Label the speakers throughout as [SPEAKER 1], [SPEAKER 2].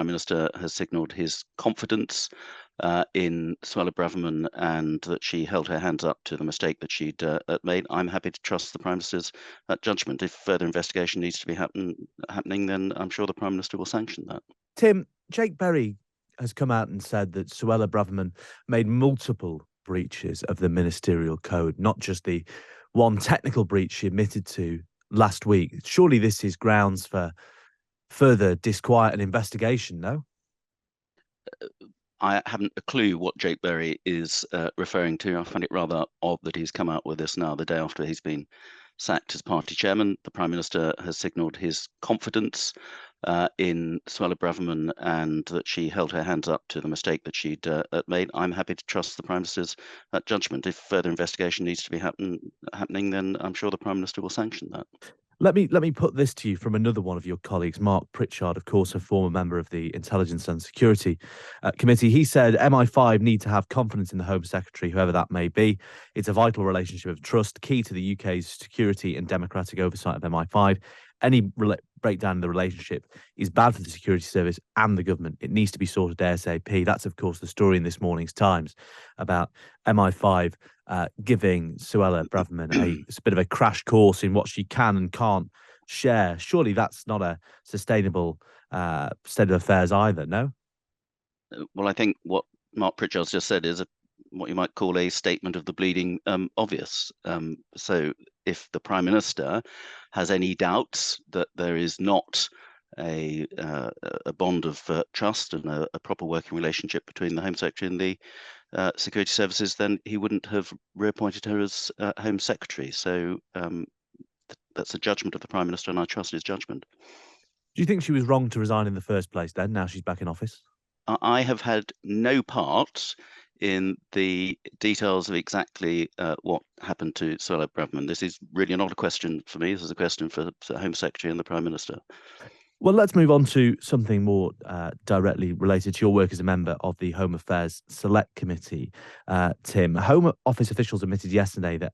[SPEAKER 1] Prime Minister has signalled his confidence in Suella Braverman and that she held her hands up to the mistake that she'd made. I'm happy to trust the Prime Minister's judgment. If further investigation needs to be happening, then I'm sure the Prime Minister will sanction that.
[SPEAKER 2] Tim, Jake Berry has come out and said that Suella Braverman made multiple breaches of the ministerial code, not just the one technical breach she admitted to last week. Surely this is grounds for further disquiet and investigation, no?
[SPEAKER 1] I haven't a clue what Jake Berry is referring to. I find it rather odd that he's come out with this now, the day after he's been sacked as party chairman. The Prime Minister has signalled his confidence in Suella Braverman and that she held her hands up to the mistake that she'd made. I'm happy to trust the Prime Minister's judgment. If further investigation needs to be happening, then I'm sure the Prime Minister will sanction that.
[SPEAKER 2] Let me put this to you from another one of your colleagues, Mark Pritchard, of course, a former member of the Intelligence and Security Committee. He said MI5 need to have confidence in the Home Secretary, whoever that may be. It's a vital relationship of trust, key to the UK's security and democratic oversight of MI5. Any breakdown in the relationship is bad for the security service and the government. It needs to be sorted ASAP. That's, of course, the story in this morning's Times about MI5 giving Suella Braverman a bit of a crash course in what she can and can't share. Surely that's not a sustainable state of affairs either, no?
[SPEAKER 1] Well, I think what Mark Pritchard's just said is what you might call a statement of the bleeding obvious. So if the Prime Minister has any doubts that there is not a bond of trust and a proper working relationship between the Home Secretary and the security services, then he wouldn't have reappointed her as Home Secretary. So that's a judgment of the Prime Minister, and I trust his judgment.
[SPEAKER 2] Do you think she was wrong to resign in the first place then, now she's back in office?
[SPEAKER 1] I have had no part in the details of exactly what happened to Suella Braverman. This is really not a question for me. This is a question for the Home Secretary and the Prime Minister.
[SPEAKER 2] Well, let's move on to something more directly related to your work as a member of the Home Affairs Select Committee, Tim. Home Office officials admitted yesterday that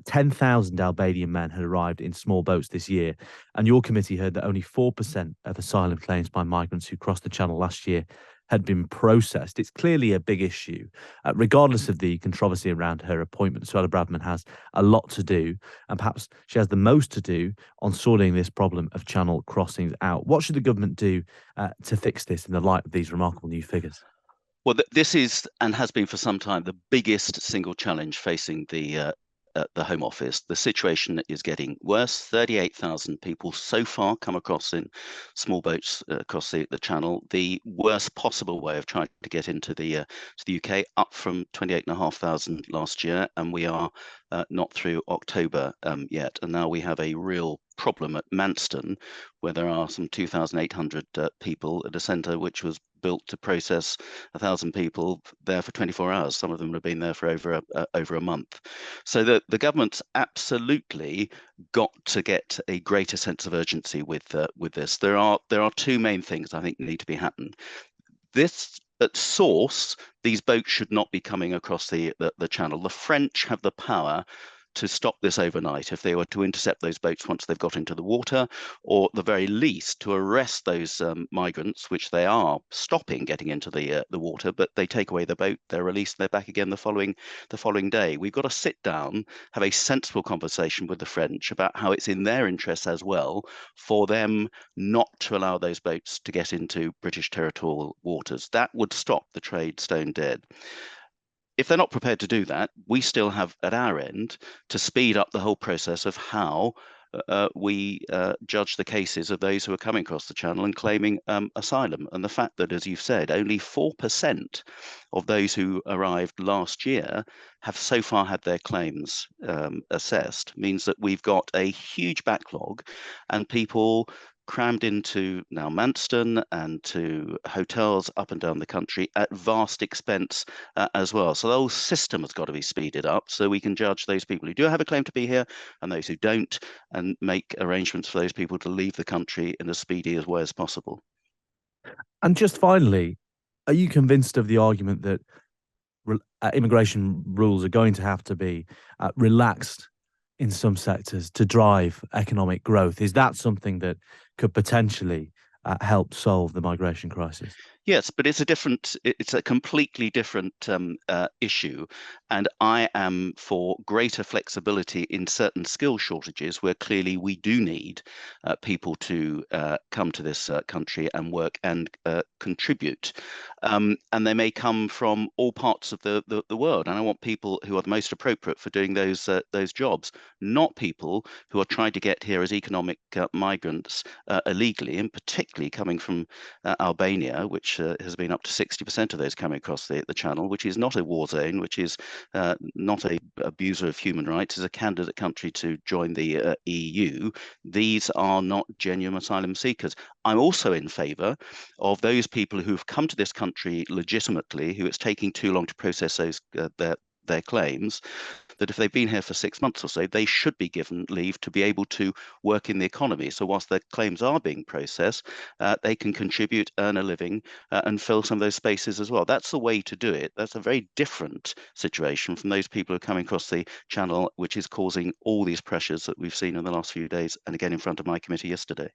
[SPEAKER 2] 10,000 Albanian men had arrived in small boats this year, and your committee heard that only 4% of asylum claims by migrants who crossed the Channel last year had been processed. It's clearly a big issue. Regardless of the controversy around her appointment, Suella Braverman has a lot to do, and perhaps she has the most to do on sorting this problem of Channel crossings out. What should the government do to fix this in the light of these remarkable new figures?
[SPEAKER 1] Well, this is, and has been for some time, the biggest single challenge facing the Home Office. The situation is getting worse. 38,000 people so far come across in small boats across the Channel. The worst possible way of trying to get into the UK, up from 28,500 last year, and we are not through October yet. And now we have a real problem at Manston, where there are some 2,800 people at a centre which was built to process 1,000 people there for 24 hours. Some of them have been there for over a month. So the government's absolutely got to get a greater sense of urgency with this. There are two main things I think need to be happened. This, at source, these boats should not be coming across the Channel. The French have the power to stop this overnight if they were to intercept those boats once they've got into the water, or at the very least to arrest those migrants, which they are stopping getting into the water, but they take away the boat, they're released, they're back again the following day. We've got to sit down, have a sensible conversation with the French about how it's in their interests as well for them not to allow those boats to get into British territorial waters. That would stop the trade stone dead. If they're not prepared to do that, we still have at our end to speed up the whole process of how we judge the cases of those who are coming across the Channel and claiming asylum. And the fact that, as you've said, only 4% of those who arrived last year have so far had their claims assessed means that we've got a huge backlog, and people crammed into now Manston and to hotels up and down the country at vast expense as well. So the whole system has got to be speeded up so we can judge those people who do have a claim to be here and those who don't, and make arrangements for those people to leave the country in as speedy a way as possible.
[SPEAKER 2] And just finally, are you convinced of the argument that immigration rules are going to have to be relaxed in some sectors to drive economic growth? Is that something that could potentially help solve the migration crisis?
[SPEAKER 1] Yes, but it's a completely different issue. And I am for greater flexibility in certain skill shortages where clearly we do need people to come to this country and work and contribute. And they may come from all parts of the world. And I want people who are the most appropriate for doing those jobs, not people who are trying to get here as economic migrants illegally, and particularly coming from Albania, which has been up to 60% of those coming across the channel, which is not a war zone, which is not a abuser of human rights, is a candidate country to join the EU. These are not genuine asylum seekers. I'm also in favour of those people who've come to this country legitimately, who it's taking too long to process their claims, that if they've been here for 6 months or so, they should be given leave to be able to work in the economy. So whilst their claims are being processed, they can contribute, earn a living, and fill some of those spaces as well. That's the way to do it. That's a very different situation from those people who are coming across the channel, which is causing all these pressures that we've seen in the last few days, and again in front of my committee yesterday.